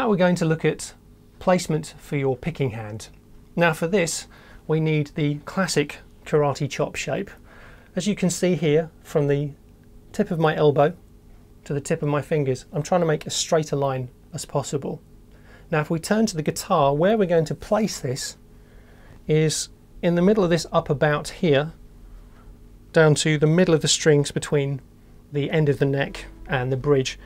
Now we're going to look at placement for your picking hand. Now for this we need the classic karate chop shape. As you can see here, from the tip of my elbow to the tip of my fingers, I'm trying to make as straight a line as possible. Now if we turn to the guitar, where we're going to place this is in the middle of this upper bout here, down to the middle of the strings between the end of the neck and the bridge.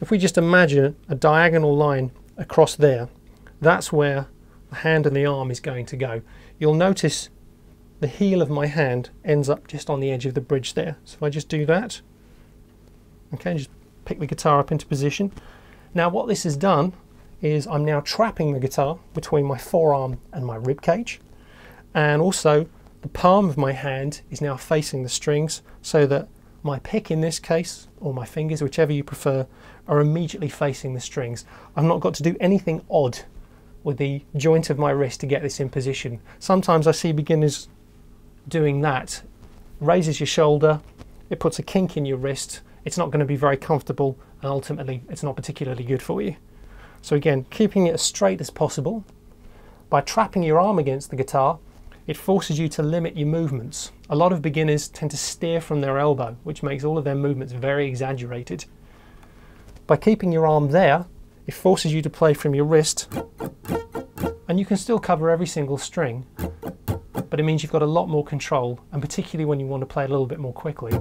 If we just imagine a diagonal line across there, that's where the hand and the arm is going to go. You'll notice the heel of my hand ends up just on the edge of the bridge there. So if I just do that, okay, just pick the guitar up into position. Now what this has done is I'm now trapping the guitar between my forearm and my rib cage, and also the palm of my hand is now facing the strings, so that my pick in this case, or my fingers, whichever you prefer, are immediately facing the strings. I've not got to do anything odd with the joint of my wrist to get this in position. Sometimes I see beginners doing that. Raises your shoulder, it puts a kink in your wrist, it's not going to be very comfortable, and ultimately it's not particularly good for you. So again, keeping it as straight as possible. By trapping your arm against the guitar, it forces you to limit your movements. A lot of beginners tend to steer from their elbow, which makes all of their movements very exaggerated. By keeping your arm there, it forces you to play from your wrist, and you can still cover every single string, but it means you've got a lot more control, and particularly when you want to play a little bit more quickly,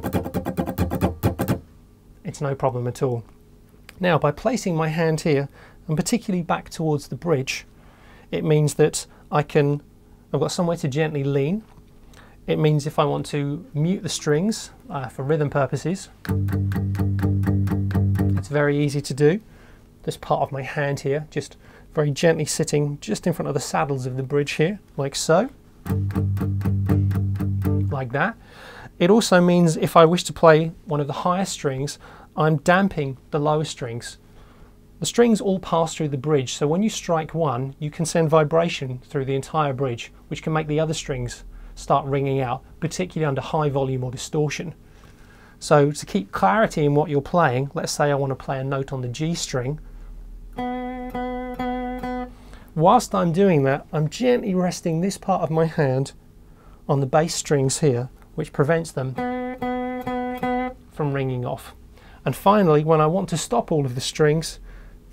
it's no problem at all. Now by placing my hand here, and particularly back towards the bridge, it means that I've got somewhere to gently lean. It means if I want to mute the strings for rhythm purposes, it's very easy to do. This part of my hand here, just very gently sitting just in front of the saddles of the bridge here, like so, like that. It also means if I wish to play one of the higher strings, I'm damping the lower strings. The strings all pass through the bridge, so when you strike one, you can send vibration through the entire bridge, which can make the other strings start ringing out, particularly under high volume or distortion. So to keep clarity in what you're playing, let's say I want to play a note on the G string. Whilst I'm doing that, I'm gently resting this part of my hand on the bass strings here, which prevents them from ringing off. And finally, when I want to stop all of the strings,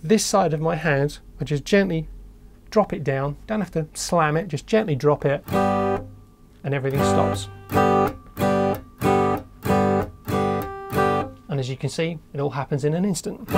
this side of my hand, I just gently drop it down, don't have to slam it, just gently drop it, and everything stops. And as you can see, it all happens in an instant.